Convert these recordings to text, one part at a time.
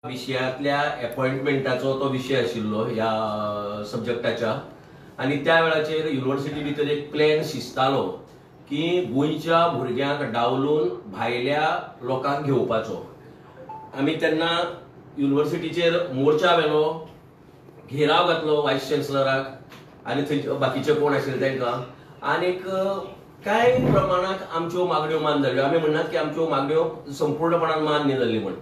विषयातल्या अपॉइंटमेंटाचो तो विषय आशिल्लो ह्या सब्जेक्टाच्या आणि त्या वेळाचेर युनिव्हर्सिटी भितर एक प्लॅन शिजतालो की गोंयच्या भुरग्यांक डावलून भायल्या लोकांक घेवपाचो. आमी तेन्ना युनिव्हर्सिटीचेर मोर्चा व्हेलो, घेराव घातलो व्हायस चॅन्सलराक आनी थंय बाकीचे कोण आशिल्ले तांकां, आनीक कांय प्रमाणात आमच्यो मागण्यो मान जाल्यो. आमी म्हणनात की आमच्यो मागण्यो संपूर्णपणान मान न्ही जाल्ली म्हण.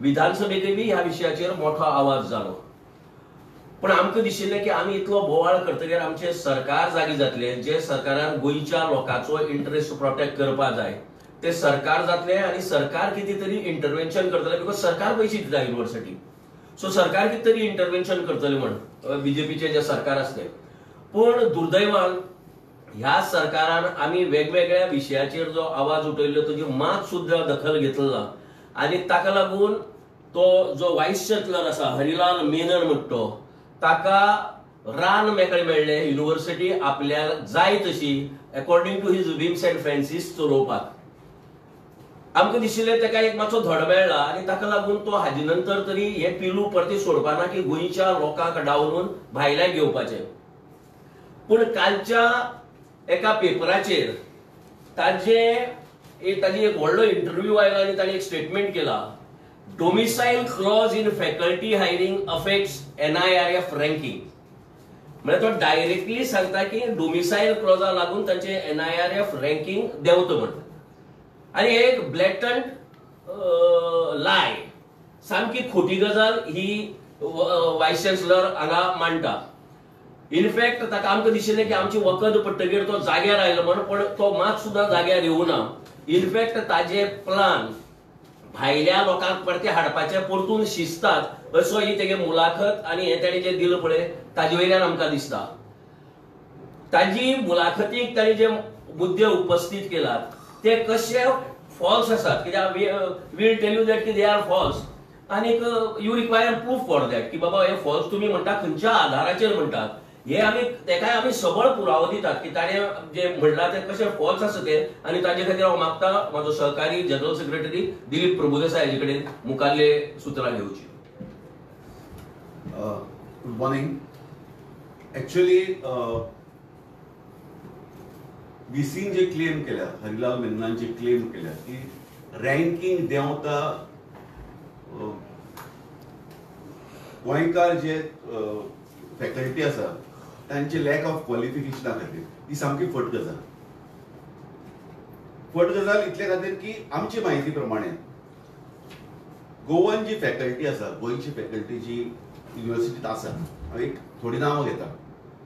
विधानसभेतय बी ह्या विशयाचेर मोठो आवाज जालो. पण आमकां दिशिल्लें की आमी इतलो बोवाळ करतकीर आमचें सरकार जागी जातलें, जे सरकारान गोंयच्या लोकांचो इंटरेस्ट प्रोटेक्ट करपा जाय ते सरकार जातलें आनी सरकार कितें तरी इंटरव्हेन्शन करतलें, बिकॉज सरकार पयशे दिता युनिव्हर्सिटी. सो सरकार कितें तरी इंटरव्हेन्शन करतलें म्हण बीजेपीचें जे सरकार आसलें. पण दुर्दैवान ह्या सरकारान आमी वेगवेगळ्या विशयाचेर जो आवाज उठयल्लो ताची मात सुद्दां दखल घेतली ना. आनी ताका लागून तो जो व्हायस चॅन्सलर आसा हरिलाल मेनन म्हणटा ताका रान मेकळे मेळ्ळें युनिव्हर्सिटी आपल्याक जाय तशी according to his whims and fancies चलोवपाक. आमकां दिशिल्लें ताका एक मातसो धड मेळ्ळा आनी ताका लागून तो हाजे नंतर तरी हे पिलू परती सोडपाना की गोंयच्या लोकांक डावलून भायल्यान घेवपाचें. पूण कालच्या एका पेपराचेर ताजी एक व्हडलो इंटरव्यू आयला आनी ताणें एक स्टेटमेंट केला, domicile clause in faculty hiring affects NIRF ranking. म्हणजे तो डायरेक्टली सांगता की डोमिसाईल क्लॉजा लागून तांचे NIRF रँकिंग देंवता म्हण. आनी एक ब्लॅटंट लाय, सामकी खोटी गजाल ही व्हायस चॅन्सलर हांगा मांडटा. इनफॅक्ट ताका आमकां दिशिल्लें की आमची वखद पडटकीर तो जाग्यार आयलो म्हण, पण तो मात सुद्दां जाग्यार येवना. इनफॅक्ट ताजे प्लान भायल्या लोकांक परते हाडपाचे परतून शिजतात असो ही तेगे मुलाखत आनी हे ताणें जें दिलें पळय ताजे वयल्यान आमकां दिसता. ताजी मुलाखतीक ताणें जे मुद्दे उपस्थित केलात ते कशे फॉल्स आसात, कित्याक वील टेल यू दॅट की दे आर फॉल्स, आनीक you require proof for that की बाबा हे फॉल्स तुमी म्हणटा खंयच्या आधाराचेर म्हणटात. हे आमी तेकाय आमी सबळ पुरावो दितात की ताणें जे म्हणलां ते कशें फॉल्स आसा ते. आनी ताजे खातीर हांव मागता म्हाजो सहकारी जनरल सेक्रेटरी दिलीप प्रभुदेसाय हाजे कडेन मुखारले सुत्रां घेवची. Good morning. एक्चुअली VC जे क्लेम केल्या, हरिलाल मेननान जे क्लेम केल्या की रँकिंग देंवता गोंयकार जे फॅकल्टी आसा तांचे लॅक ऑफ क्वॉलिफिकेशना खातीर, ही सामकी फट गजाल. फट गजाल इतले खातीर की आमची म्हायती प्रमाणे गोवन जी फॅकल्टी आसा, गोंयची फॅकल्टी जी युनिव्हर्सिटीत आसा, हांव एक थोडी नांवां घेता.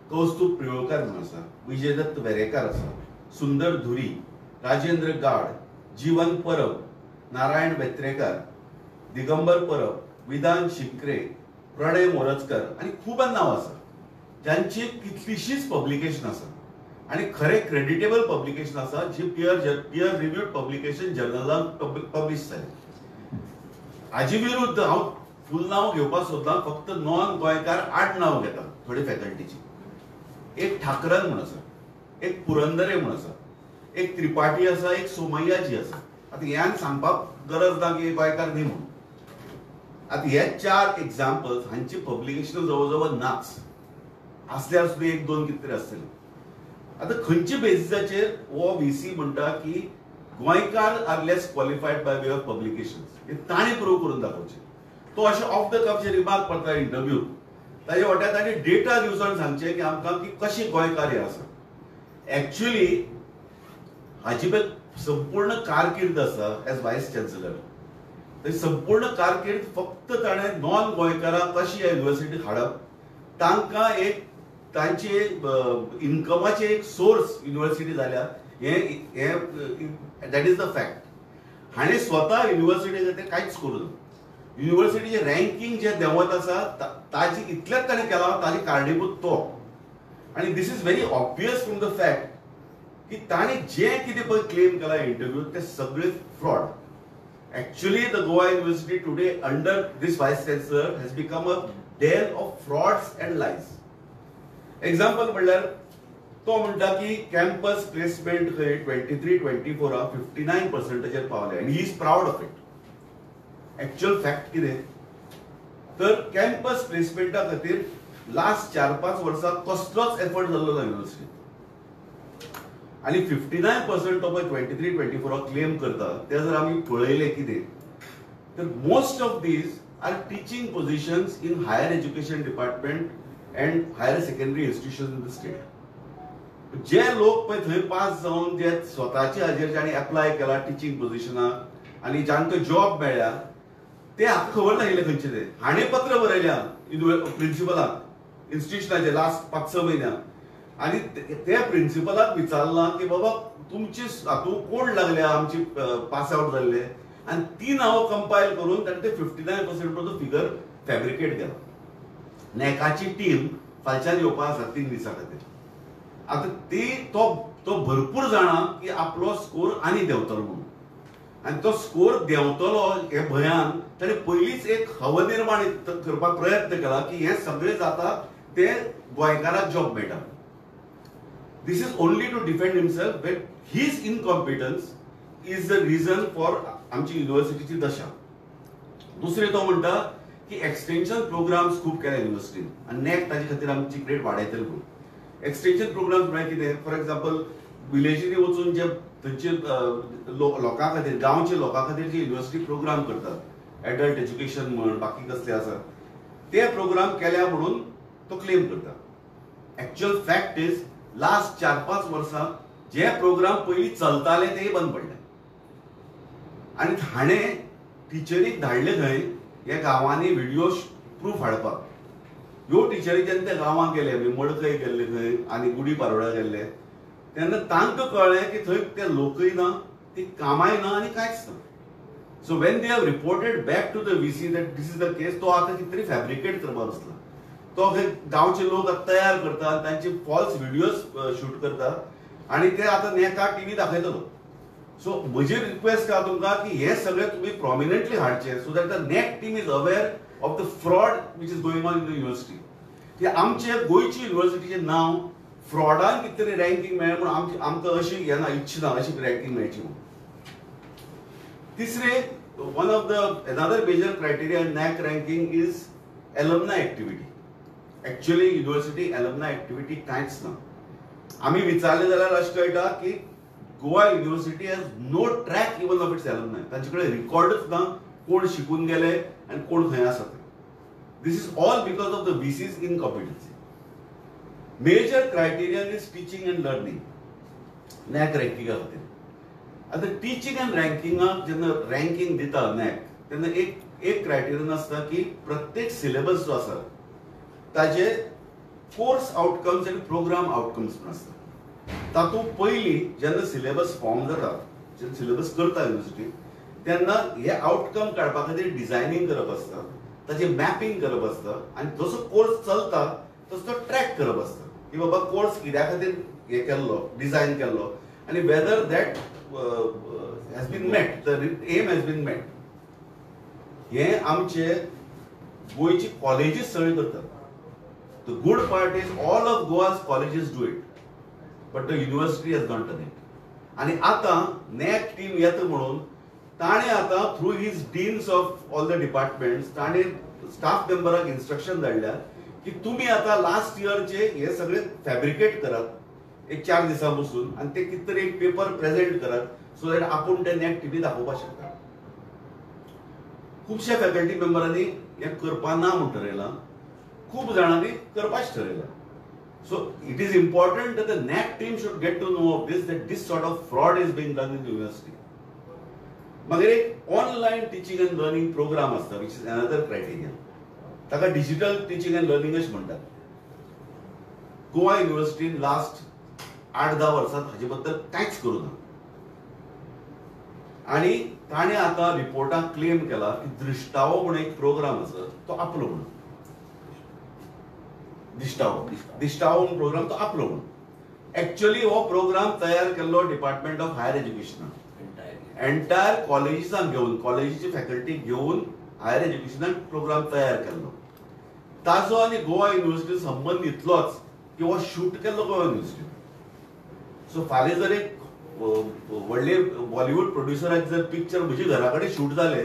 कौस्तुभ पिळोळकार म्हणून आसा, विजय दत्त वेरेकार आसा, सुंदर धुरी, राजेंद्र गाड, जीवन परब, नारायण बेत्रेकार, दिगंबर परब, विधान शिंकरे, प्रणय मोरजकर आनी खूब नांवां आसा ज्यांची कितलीशीच पब्लिकेशन आसा आनी खरें क्रेडिटेबल पब्लिकेशन आसा जी पियर रिव्ह्यूड पब्लिकेशन जर्नलान पब्लिश जाली. हाजे विरुद्ध हांव फूल नांव घेवपाक सोदना, फक्त नॉन गोंयकार 8 नांवां घेता थोडी फॅकल्टीची. एक ठाकरन म्हणून आसा, एक पुरंदरे म्हणून आसा, एक त्रिपाठी आसा, एक सोमय्याजी आसा. आतां ह्यान सांगपाक गरज ना की गोंयकार न्ही म्हणून. आता हे 4 एक्झाम्पल्स हांची पब्लिकेशन जवळ नाच असल्यार सुद्दां 1-2 कितें तरी आसतलें. आता खंयच्या बेसिसाचेर हो VC म्हणटा की गोंयकार are less qualified by way of publication, हे ताणें प्रूव्ह करून दाखोवचें. तो अशें ऑफ द कपचे रिमार्क पडटा इंटरव्यू, ताजे वाट्यार ताणें डेटा दिवचोन सांगचें की आमकां की कशें गोंयकार हे आसा. एक्चुअली हाजी पळय संपूर्ण कारकीर्द आसा एज व्हायस चॅन्सलर. संपूर्ण कारकीर्द फक्त ताणें नॉन गोंयकारां कशी ह्या युनिव्हर्सिटीत हाडप, तांकां एक तांचे इन्कमाचे एक सोर्स युनिव्हर्सिटी जाल्या, दॅट इज द फॅक्ट. हाणें स्वता युनिव्हर्सिटी खातीर कांयच करूं ना. युनिव्हर्सिटीचें रँकिंग जे देंवत आसा ताजी इतलेंच ताणें केलां, ताजी कारणीभूत तो. आनी this is very obvious from the fact की ताणें जें कितें पळय क्लेम केलां इंटरव्यूत ते सगळे fraud. Actually, the Goa University today under this Vice Chancellor has become a den of frauds and lies. Example म्हणल्यार तो म्हणटा की कॅम्पस प्लेसमेंट 23-24 59% पावले and he is proud of it. Actual fact कितें तर कॅम्पस प्लेसमेंटा खातीर लास्ट 4-5 वर्सां कसलोच एफर्ट जाल्लो ना युनिव्हर्सिटीत. आणि 59% तो पळय 23-24 क्लेम करता ते जर आमी पळयले कितें तर most of these are teaching positions in higher education department and higher secondary institution in the state. जे लोक पळय थंय पास जावन जे स्वताचे हाजेर जाणी एप्लाय केला टीचिंग पोझिशनाक आनी जांकां जॉब मेळ्ळ्या ते हाका खबर नाशिल्लें खंयचे ते. हाणें पत्र बरयल्या प्रिन्सिपलाक इन्स्टिट्यूशनाचे लास्ट 5-6 म्हयन्याक आणि त्या प्रिन्सिपलाक विचारलां की बाबा तुमची हातूंत कोण लागल्या आमची पास आउट जाल्ले आणि ती नांवां कंपायल करून ताणें ते 59% फिगर फॅब्रिकेट केला. नॅकाची टीम फालच्यान येवपा आसा 3 दिसां खातीर. आतां तो भरपूर जाणा की आपलो स्कोर आनी देंवतलो म्हणून आणि तो स्कोर देंवतलो हे भंयान ताणें पयलींच एक हव निर्माण करपाक प्रयत्न केला की हे सगळें जाता ते गोंयकाराक जॉब मेळटा. This is only to defend himself that his incompetence is the reason for आमची युनिव्हर्सिटीची दशा. दुसरे तो म्हणटा की एक्सटेन्शन प्रोग्राम्स खूप केल्या युनिव्हर्सिटीन आणि नॅक ताजे खातीर आमची ग्रेड वाडयतले म्हणून. एक्सटेन्शन प्रोग्राम्स म्हळ्यार कितें फॉर एक्झाम्पल विलेजींनी वचून जे थंयचे लोकां खातीर गांवचे लोकां खातीर जे युनिव्हर्सिटी प्रोग्राम करतात एडल्ट एज्युकेशन म्हण बाकी कसले आसा ते प्रोग्राम केल्या म्हणून तो क्लेम करता. एक्च्युअल फॅक्ट इज लास्ट 4-5 वर्सां जे प्रोग्राम पयलीं चलताले ते बंद पडले आणि हाणें टिचरीक धाडले थंय ह्या गांवांनी व्हिडिओ प्रूफ हाडपाक. ह्यो टिचरी जेन्ना त्या गांवांक गेले मडकय गेल्ले थंय आनी गुडी पारोळा गेल्ले तेन्ना तांकां कळ्ळें की थंय ते लोकय ना ती कामाय ना आनी कांयच ना. So when they have reported back to the VC that this is the case तो आतां कितें तरी फॅब्रिकेट करपाक बसला. तो गांवचे लोक तयार करतात तांचे फॉल्स व्हिडिओज शूट करतात आणि ते आतां नॅकाक टीव्ही दाखयतलो. सो म्हजी रिक्वेस्ट आहा तुमकां की हे सगळे तुमी प्रॉमिनंटली हाडचे so that the NAAC team is aware of the fraud which is going on in the university. की आमचे गोंयची युनिव्हर्सिटीचें नांव फ्रॉडान कितें तरी रँकींग मेळ्ळें म्हणून आमकां अशी येना इच्छा ना अशी रँकींग मेळची म्हणून. तिसरे one of the another major criteria in NAAC ranking is alumni activity. Actually university alumni activity कांयच ना. आमी विचारले जाल्यार अशें कळटा की Goa university has no track even of its alumni. तांचे कडेन रिकॉर्डच ना कोण शिकून गेले आनी कोण खंय आसा ते. This is all because of the VC's incompetency. Major criterion is teaching and learning NAAC रँकिंगा खातीर. आतां टीचिंग अँड रँकिंगाक जेन्ना रँकिंग दिता नॅक तेन्ना एक क्रायटेरियन आसता की प्रत्येक सिलेबस जो आसा ताजे कोर्स आउटकम्स आनी प्रोग्राम आउटकम्स म्हण आसता. तातूंत पयलीं जेन्ना सिलेबस फॉर्म जाता जेन्ना सिलेबस करता युनिव्हर्सिटी तेन्ना हे आउटकम काडपा खातीर डिझायनींग करप आसता ताचे मॅपिंग करप आसता आनी जसो कोर्स चलता तसो तो ट्रॅक करप आसता की बाबा कोर्स कित्या खातीर हे केल्लो डिझायन केल्लो आनी whether that has been met the aim has been met. हे आमचे गोंयची कॉलेजीस सगळी करतात. The good part is all of Goa's colleges do it, but the university has not done it. आणि आता नॅक टीम येता म्हणून ताणे आता through his deans of all the departments ताणे स्टाफ मेंबराक इन्स्ट्रक्शन धाडल्या की तुम्ही आता लास्ट इयरचे हे सगळे फॅब्रिकेट करात एक 4 दिसां बसून आणि ते कितें तरी एक पेपर प्रेझेंट करात सो दॅट आपूण ते नॅक टीव्ही दाखोवपाक शकता. खुबशा फॅकल्टी मेंबरांनी हे करपा ना म्हूण ठरयलां. खूप जाणांनी करपाच ठरयलां. So it is important that the NAAC team should get to know of this that this sort of fraud is being done in university. मागीर एक online teaching and learning programme आसता विच इज अनदर क्रायटेरिया. ताका digital teaching and learning अशें म्हणटात. Goa युनिव्हर्सिटीन last 8-10 वर्सांत हाचे बद्दल कांयच करूं ना. आणि ताणें आतां रिपोर्टाक क्लेम केला की दृश्टावो म्हणून एक प्रोग्राम आसा तो आपलो म्हणून. दिश्टावो प्रोग्राम तो आपलो म्हणून. एक्च्युअली हो प्रोग्राम तयार केल्लो डिपार्टमेंट ऑफ हायर एज्युकेशनान एंटायर कॉलेजीसांक घेवन कॉलेजीची फॅकल्टी घेवन हायर एज्युकेशनान प्रोग्राम तयार केल्लो. ताजो आनी गोवा युनिव्हर्सिटी संबंद इतलोच की हो शूट केल्लो गोवा युनिव्हर्सिटी. सो फाल्यां जर एक व्हडले बॉलिवूड प्रोड्युसराक जर पिक्चर म्हज्या घरा कडेन शूट जाले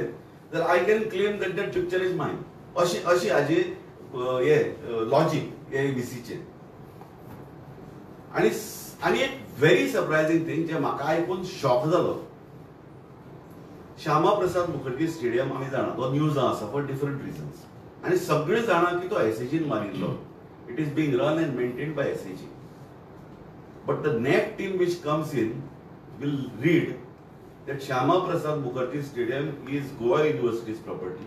जाल्यार I can claim that that picture is mine. अशी हाजी हे लॉजिक हे VCचे. आणि एक व्हेरी सरप्रायझिंग थिंग जे म्हाका आयकून शॉक जालो, श्यामा प्रसाद मुखर्जी स्टेडियम आमी जाणा तो न्यूजां आसा फॉर डिफरंट रिजन्स, आणि सगळे जाणा की तो SAGन मारिल्लो. It is being run and maintained by SAG. But the NAAC team which comes in will read that Shyama Prasad Mukherjee Stadium is Goa University's property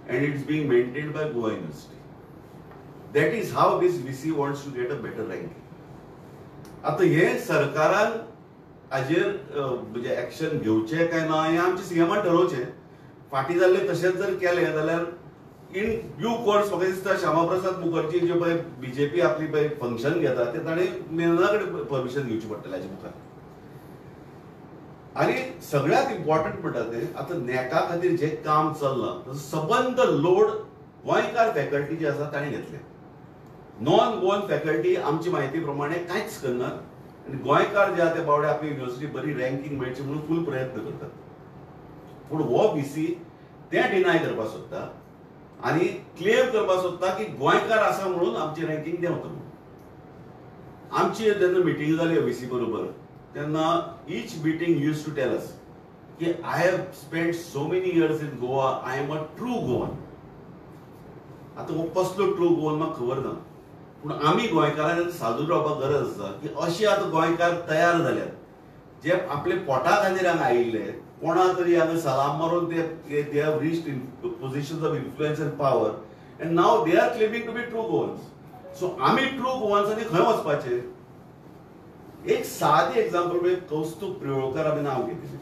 and it's being maintained by Goa University. That is how this VC wants to get a better ranking. आता हे सरकारान हाजेर म्हणजे action घेवचे काय ना हे आमचे CMन ठरवचे. फाटी जाल्ले तशेंच जर केले जाल्यार इन ड्यू कोर्स म्हाका दिसता श्यामा प्रसाद मुखर्जी जे पळय BJP आपली पळय फंक्शन घेता ते ताणें मेनना कडेन परमिशन घेवची पडटलें हाजे मुखार. आणि सगळ्यात इम्पॉर्टंट म्हणटा ते आता नॅका खातीर जे काम चल्लां सबंद लोड गोंयकार फॅकल्टी जे आसा ताणें घेतले. नॉन गोवन फॅकल्टी आमची म्हायती प्रमाणे कांयच करनात, आनी गोंयकार जे आहा ते बावडे आपली युनिव्हर्सिटी बरी रँकिंग मेळची म्हणून फूल प्रयत्न करतात. पूण हो VC तें डिनाय करपाक सोदता आनी क्लेम करपाक सोदता की गोंयकार आसा म्हणून आमची रँकिंग देंवता म्हणून. आमची जेन्ना मिटींग जाली VC बरोबर तेन्ना each meeting used to tell us की I have spent so many years in Goa, I am a true Goan. आता हो कसलो ट्रू गोवन म्हाका खबर ना, पूण आमी गोंयकारांनी सादूर रावपाक गरज आसा की अशे आतां गोंयकार तयार जाल्यात जे आपले पोटा खातीर हांगा आयिल्ले, कोणा तरी हांगा सलाम मारून they have reached positions of influence and power and now they are claiming to be true Goans. So आमी ट्रू गोवान्सांनी खंय वचपाचें? एक साधी एक्झाम्पल म्हणजे कौस्तुभ प्रियोळकर आम्ही नाव घेतले.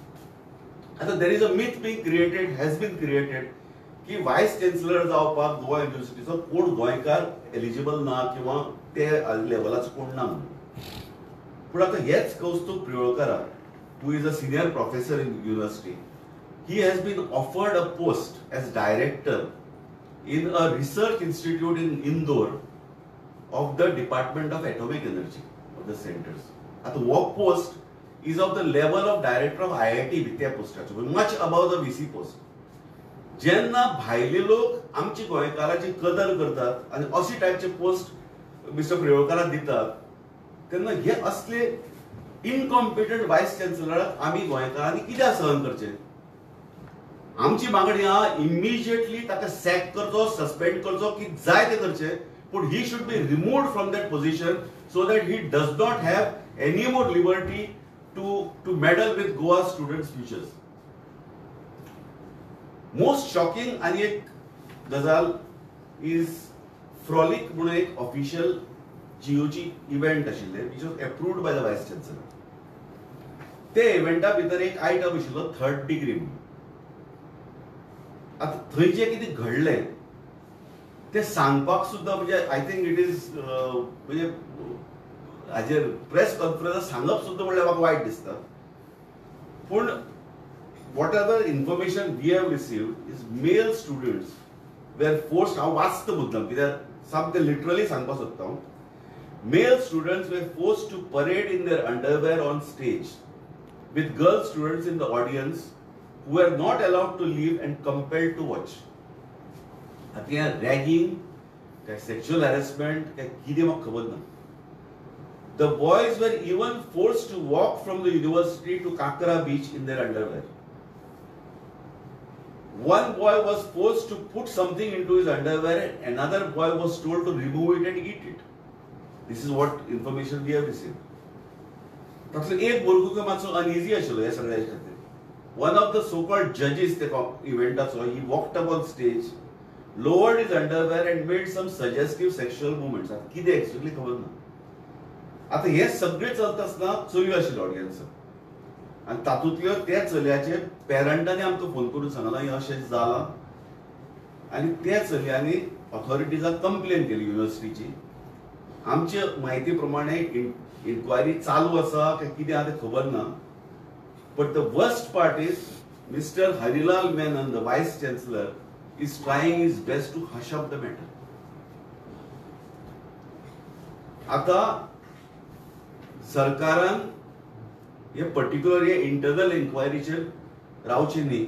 आता there is a myth being created, has been created की व्हायस चॅन्सलर जावपाक गोवा युनिव्हर्सिटीचो कोण गोंयकार एलिजिबल ना किंवा ते लेवलाचो कोण ना म्हणून. पूण आता हेच Kaustubh Priyolkar who is a senior professor in university, he has been offered a post as director in a research institute in Indore of the department of atomic energy of the centres. आता वो post is of the level of director of IIT with त्या पोस्टाचो, much above the VC post. जेन्ना भायले लोक आमची गोंयकाराची कदर करतात आणि अशी टायपचे पोस्ट मिस्टर प्रियोळकराक दितात तेन्ना हे असले इनकॉम्पिटंट व्हायस चॅन्सलराक आमी गोंयकारांनी कित्याक सहन करचे? आमची मागणी आहा इमिजिएटली ताका सॅक करचो, सस्पेंड करचो, की जाय ते करचे, पूण he should be removed from that position so that he does not have any more liberty to meddle with Goa students' futures. Most shocking आणि एक गजाल is Frolic म्हणून एक ऑफिशियल GOची इव्हेंट आशिल्ले which was approved by the vice chancellor. ते इव्हेंटा भितर एक item आशिल्लो 3rd degree. आता थंय जे कितें घडलें ते सांगपाक सुद्धा म्हणजे आय थिंक इट इज म्हणजे हाजेर प्रेस कॉन्फरन्स सांगप सुद्धा म्हणल्यार म्हाका वायट दिसता. पूण whatever information we have received is male students were forced, हांव वाचता मुद्दम कित्याक सामकें लिटरली सांगपाक सोदता हांव, male students were forced to parade in their underwear on stage with girl students in the audience who are not allowed to leave and compelled to watch. आता ragging काय सेक्शुअल हॅरेसमेंट काय कितें म्हाका खबर ना. The boys were even forced to walk from the university to Kakra beach in their underwear. One boy was forced to put something into his underwear and another boy was told to remove it and eat it. This is what information we have received. तातूंतलो एक भुरगो मातसो uneasy आशिल्लो ह्या सगळ्या खातीर. One of the so-called judges the eventacho, he walked up on stage, lowered his underwear and made some suggestive sexual movements. आता कितें एक्चुअली खबर ना. आता हे सगळे चलता आसतना चलयो आशिल्लो ऑडियन्स आनी तातूंतल्यो त्या चलयाचे पेरंटांनी आमकां फोन करून सांगला हें अशें जालां आनी त्या चलयांनी ऑथॉरिटीजाक कंप्लेन केली युनिव्हर्सिटीची. आमचे म्हायती प्रमाणे इन्क्वायरी चालू आसा काय कितें आहा तें खबर ना. But the worst part is, Mr. Harilal Menon, the Vice Chancellor, is trying his best to hush up the matter. आता सरकारान हे पर्टिक्युलर हे इंटरनल इन्क्वायरीचेर रावचे न्ही,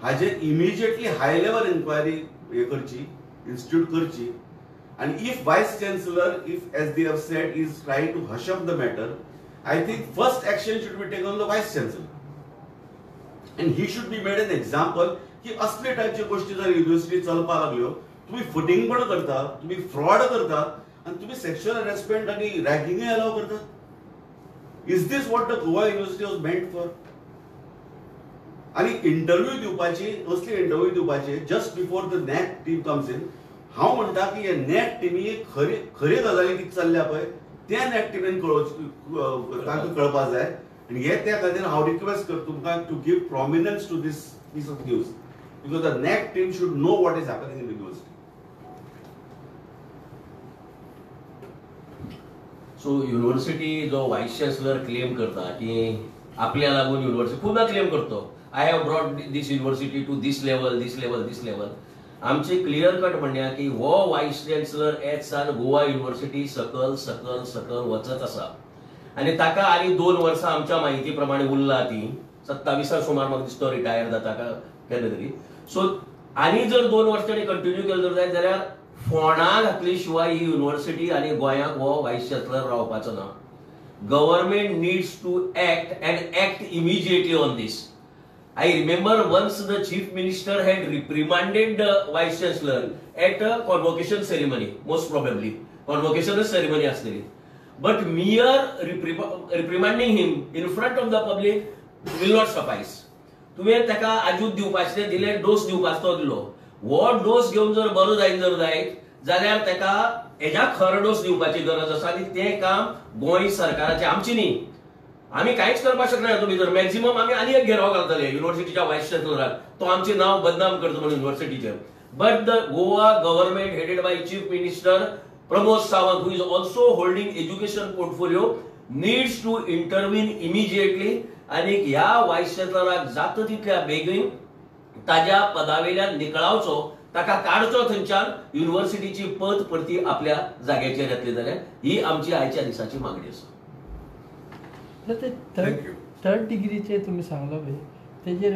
हाजेर इमिजिएटली हाय लेवल इन्क्वायरी हे करची, इन्स्टिट्यूट करची. And if Vice Chancellor, if as they have said, is trying to hush up the matter, I think first action should be taken on the Vice Chancellor. And he should be made an example की असले टाईपच्या गोष्टी जर university चलपा लागल्यो, तुम्ही फुटिंगपण करता, तुम्ही fraud करता आणि तुम्ही सेक्शुअल हॅरेसमेंट आणि रॅगिंग अलाव करता. Is this what the Goa university was meant for? आणि इंटरव्यू दिवपाची, असली इंटरव्यू दिवपाचे just before the NAAC team comes in. हांव म्हणटा की हे नॅक टीमी खरी गजाली कितें चल्ल्या पळय त्या नॅक टीमीन तांकां कळपाक जाय. आणि हे त्या खातीर हांव रिक्वेस्ट करता तुमकां to give prominence to this piece of news, because the NAAC team should know what is happening in university. So university जो व्हाईस चान्सलर क्लेम करता की आपल्या लागून युनिव्हर्सिटी पुन्हा क्लेम करतो, I have brought this university to this level, this level, this level. आमचे clear cut म्हणणे की हो व्हाईस चान्सलर एज सान गोवा युनिव्हर्सिटी सकल सकल सकल वचत आसा. आणि ताका आनी 2 वर्सां आमच्या माहिती प्रमाणे उरला ती 27 सुमार म्हाका दिसता रिटायर जाता केन्ना तरी. सो आनी जर 2 वर्सांनी कंटिन्यू केलं जाय जाल्यार फोंडा घातले शिवाय ही युनिव्हर्सिटी आणि गोंयांक हो व्हाईस चान्सलर रावपाचो ना. Government needs to act and act immediately on this. I remember once the chief minister had reprimanded the vice chancellor at a convocation ceremony, most probably. Convocation ceremony asli. But mere reprimanding him in front of the public will not suffice. तुम्ही ताका आजूत दिवपाचे दिले, dose दिवपाचो दिलो. वो dose घेऊन जर बरो जर जायत जाल्यार ताका हेजा खर डोस दिवपाची गरज आसा. आणि ते काम गोंय सरकाराचे आमची न्ही. आम्ही काहीच करपाक शकना. तुम्ही जर मॅक्झिमम आम्ही आनी एक घेराव घालतले युनिव्हर्सिटीच्या व्हाईस चान्सलराक, तो आमचे नाव बदनाम करतो म्हणून युनिव्हर्सिटीचे. But the Goa government headed by chief minister Pramod Sawant, who is also holding education portfolio, needs to intervene immediately. आणि ह्या व्हाईस चान्सलराक जाता तितल्या बेगीन ताज्या पदावेल्यान निकळावचो, ताका काडचो थंयच्यान, युनिव्हर्सिटीची पद परती आपल्या जाग्याचेर येतली जाल्यार ही आमची आयच्या दिसाची मागणी आसा. थर्ड डिग्रीचे तुम्ही सांगलो पळय तेजेर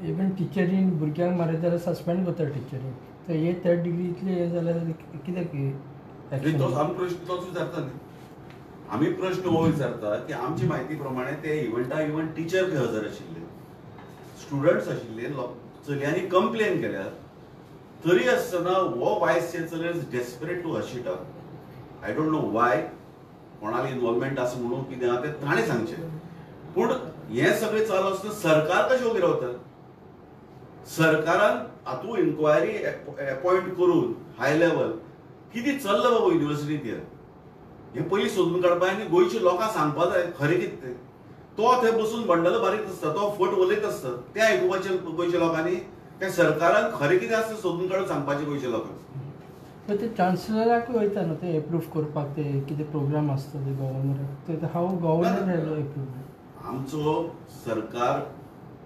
इवन टिचरीन भुरग्यांक मारत जाल्यार सस्पेंड करता टिचरीन. तर हे थर्ड डिग्री इतले हे जाल्यार कित्याक तो आमी प्रश्न तोच विचारता न्ही. आमी प्रश्न हो विचारता की आमची म्हायती प्रमाणे ते इव्हंटा इवन टीचर बी हजर आशिल्ले, स्टुडंट्स आशिल्ले, चलयांनी कंप्लेन केल्या. तरी आसतना हो vice chancellor is desperate to hush it up. I don't know why, कोणाली इन्व्हॉल्वमेंट आसा म्हणून कितें आहा तें ताणें सांगचें. पूण हें सगळें चालू आसतना सरकार कशें उबी रावता? सरकारान हातूंत इन्क्वायरी अपॉयंट करून हाय लेवल कितें चल्लां बाबा युनिव्हर्सिटींत हें पयलीं सोदून काडपा आनी गोंयच्या लोकांक सांगपा जाय खरें कितें तें. तो थंय बसून बंडल बारीत आसता, तो फट उलयत आसता, तें आयकुपाचें गोंयच्या लोकांनी. त्या सरकारान खरें कितें आसता सोदून काडून सांगपाचें गोंयच्या लोकांक. पण ते चान्सलराक वयता न्हू ते एप्रूव करपाक, ते कितें प्रोग्राम आसता ते गव्हर्नराक, ते हांव गव्हर्नर एप्रूव. आमचो सरकार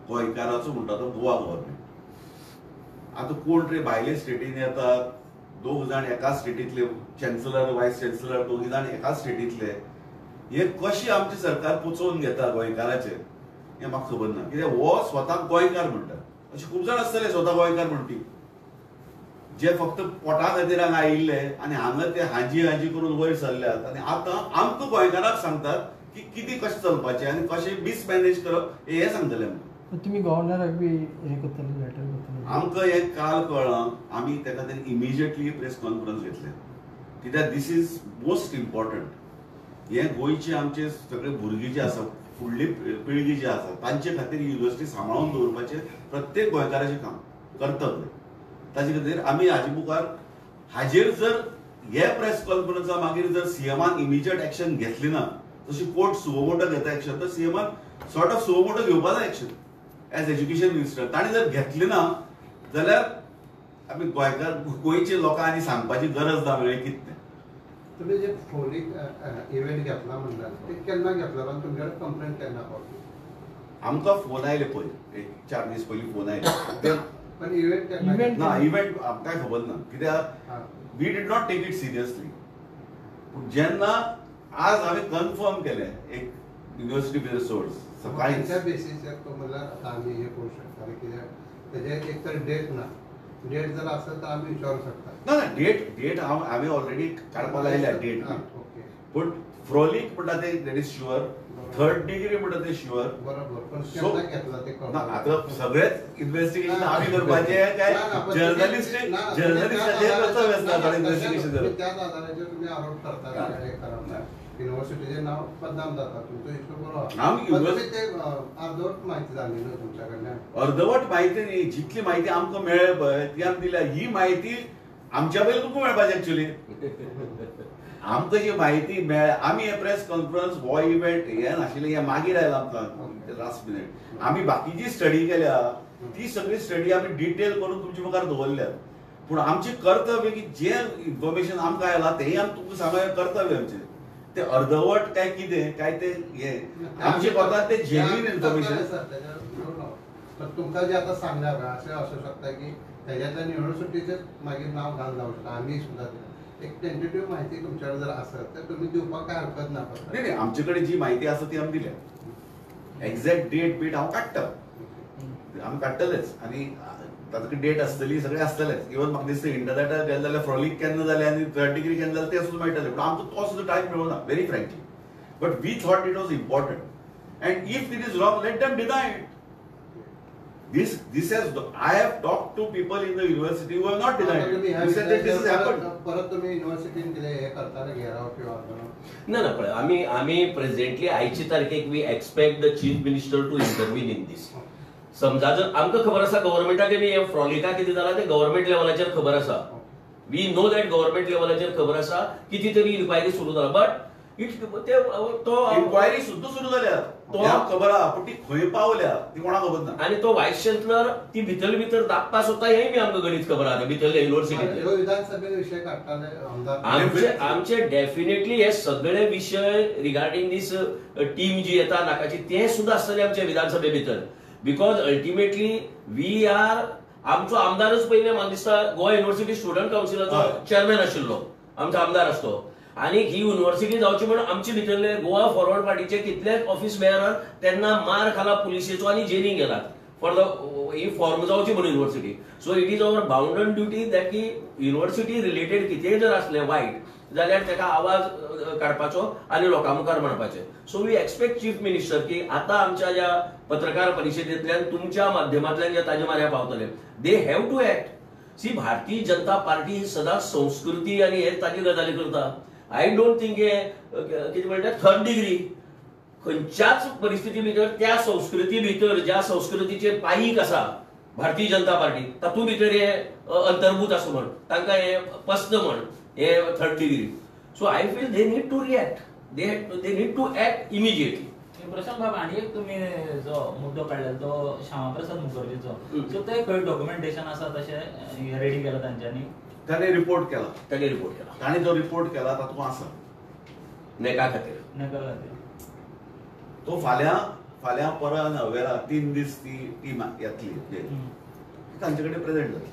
गोंयकाराचो म्हणटा तो गोवा गव्हर्नमेंट. आतां कोण रे भायले स्टेटीन येतात, 2 जाण एका स्टेटींतले चान्सलर व्हाईस चान्सलर 2 जाण एका स्टेटींतले, हे कशें आमचे सरकार पोचोवन घेता गोंयकाराचेर हें म्हाका खबर ना. कित्याक हो स्वताक गोंयकार म्हणटा. अशे खूब जाण आसतले स्वता गोंयकार म्हणटी जे फक्त पोटा खातीर हांगा आयिल्ले आनी हांगा ते हाजी हाजी करून वयर सरल्यात. आनी आतां आमकां गोंयकाराक सांगतात की कितें कशें चलपाचें आनी कशें मिसमॅनेज करप हें सांगतले आमकां. तुमी गव्हर्नराक बी हें करतले, लेटर करतले? आमकां हें काल कळ्ळां. आमी त्या खातीर इमिजिएटली प्रेस कॉन्फरन्स घेतले. कित्याक दीस इज मोस्ट इम्पॉर्टंट. हे गोंयचे आमचे सगळे भुरगीं जे आसा, फुडली पिळगी जी आसा, तांचे खातीर युनिव्हर्सिटी सांबाळून दवरपाचें प्रत्येक गोंयकाराचें काम कर्तव्य. ताचे खातीर आमी हाजे मुखार हाजेर जर हे प्रेस कॉन्फरन्सा मागीर जर सीएमान इमिजिएट एक्शन घेतली ना, जशी कोर्ट सुवोमोटो घेता एक्शन, तर सीएमान सॉर्ट ऑफ सुवोमोटो घेवपा जाय एक्शन एज एज्युकेशन मिनिस्टर. ताणें जर घेतली ना जाल्यार आमी गोंयकार गोंयचे लोकांक आनी सांगपाची गरज ना वेळी कितें. तुम्ही जे फोनिक इव्हेंट घेतला म्हणटात ते केन्ना घेतला आनी तुमचे कंप्लेन केन्ना पावली? आमकां फोन आयले पळय, एक 4 दीस पयलीं फोन आयले. पण इव्हेंट केन्ना? ना, इव्हेंट आमकां खबर ना. कित्याक we did not take it seriously. पूण जेन्ना आज हांवें कन्फर्म केलें एक युनिव्हर्सिटी भितर सोर्स सकाळीं त्या बेसिसार तो म्हणल्यार आतां आमी हे करूं शकता कित्याक तेजे एक तर डेट ना डेट जर असेल तर आम्ही विचारू शकता. ना ना डेट आम्ही ऑलरेडी काढपाक लायल्या डेट. ओके, पण फ्रॉलिक म्हणटा ते that is sure, third degree म्हणटा ते शुअर. बरोबर. पण So, केन्ना घेतला ते ना आता सगळेच इन्व्हेस्टिगेशन आम्ही करपाचे काय जर्नलिस्टाचे कर्तव्य असता थोडं इन्व्हेस्टिगेशन करप. त्याच आधाराचेर तुम्ही आरोप करता हे करता. युनिव्हर्सिटीचे नाव बदनाम जाता. तुमचो इश्यू बरोबर. आमी पण तुम्ही ते अर्धवट माहिती झाली ना तुमच्याकडल्यान. अर्धवट माहिती न्ही, जितली माहिती आमकां मेळ्ळी पळय ती आमी दिल्या. ही माहिती आमच्या पयलीं तुमकां मेळपाची एक्चुअली. आमकां जी माहिती मेळ, आमी हे प्रेस कॉन्फरन्स हो इव्हेंट हे नाशिल्लें, हे मागीर आयलां आमकां लास्ट मिनिट. आमी बाकीची स्टडी केल्या, ती सगळी स्टडी आमी डिटेल करून तुमच्या मुखार दवरल्या. पूण आमचें कर्तव्य की जे इन्फॉर्मेशन आमकां आयलां तेही आमी तुमकां सांगप कर्तव्य आमचें. ते अर्धवट काय कितें काय ते हे आमचे कोताक ते जेन्युइन इन्फॉर्मेशन. पण तुमकां जे आता सांगल्या का अशें असू शकता की त्याच्यातल्या युनिव्हर्सिटीचे मागीर नाव घालून जाऊ शकता. आम्ही सुद्धा एक टेंटेटिव्ह माहिती तुमच्याकडे जर असेल तर तुम्ही दिवपाक काय हरकत ना. नाही नाही, आमचे कडेन जी माहिती आसा ती आमी दिल्या. एक्झॅक्ट डेट बीट हांव काडटा, आमी काडटलेच. आनी तातूंत डेट आसतली, सगळें आसतलेच. इवन म्हाका दिसता इंटरनॅटार गेले जाल्यार फ्रॉलिक केन्ना जालें आनी थर्ड डिग्री केन्ना जालें तें सुद्दां मेळटलें. पूण आमकां तो सुद्दां टायम मेळूना very frankly. But we thought it was important. And if it is wrong let them deny it. This has I have talked to people in the university who have not denied it. Who said that this has happened. परत तुम्ही युनिव्हर्सिटीन कितें हे करताले घेराव किंवा ना ना पळय आमी प्रेझेंटली आयची तारखेक we expect the chief minister to intervene in this. समजा जर आमकां खबर आसा गव्हर्मेंटाक हे फ्रॉलिका कितें जालां ते गव्हर्मेंट लेवलाचेर खबर आसा. वी नो दॅट गव्हर्मेंट लेवलाचेर खबर आसा किती तरी इन्क्वायरी सुरू जाला. बट तो इन्क्वायरी सुद्दां सुरू जाल्या, तो खबर आहा. पूण ती खंय पावल्या ती कोणाक खबर ना. आणि तो व्हायस चान्सलर ती भितर भितर दाखपा सोदता हेय बी आमकां गणीत खबर आहा भितरल्या युनिव्हर्सिटींतले. विधानसभे विशय काडटाले आमचे डेफिनेटली हे सगळे विषय रिगार्डिंग दीस टीम जी येता नाकाची ते सुद्धा आसतले आमच्या विधानसभे भितर. बिकॉज अल्टिमेटली वी आर आमचो आमदारच पयले म्हाका दिसता गोवा युनिव्हर्सिटी स्टुडंट कावन्सिलाचो चेअरमॅन आशिल्लो आमचो आमदार आसतो. आणि ही युनिव्हर्सिटी जावची म्हणून आमचे भितरले गोवा फॉरवर्ड पार्टीचे कितलेच ऑफिस बेअरर त्यांना मार खाला पुलिसेचो आणि जेलीन गेला फॉर द ही फॉर्म जावची म्हणून university. So it is our bounden duty that की युनिव्हर्सिटी रिलेटेड कितेंय जर असलें वायट जाल्यार ताका आवाज काडपाचो आणि लोकां मुखार म्हणपाचें. So we expect chief minister की आता आमच्या ज्या पत्रकार परिशदेंतल्यान तुमच्या माध्यमांतल्यान जे ताजे मार्या पावतले they have to act. See Bharatiya Janata party ही सदांच संस्कृती आणि हे ताजी गजाली करता. आय डोंट थिंक हे कितें म्हणटा थर्ड डिग्री खंयच्याच परिस्थिती भितर त्या संस्कृती भितर ज्या संस्कृतीचेर पायीक आसा भारतीय जनता पार्टी तातूंत भितर हे अंतर्भूत आसा म्हण तांकां हे पस्त म्हण हे third degree. So I feel they need to react. They need to act immediately. Prashant बाब आणि एक तुम्ही जो मुद्दो काढलेलो तो श्यामाप्रसाद मुखर्जीचो सो ते खंय डॉक्युमेंटेशन आसा तशें रेडी केला तांच्यांनी. ताणें रिपोर्ट केला. ताणें जो रिपोर्ट केला तातूंत आसा नेका खातीर. तो फाल्यां परवा नव्हेरा 3 दीस ती टीम येतली तांचे कडेन प्रेझेंट जातली.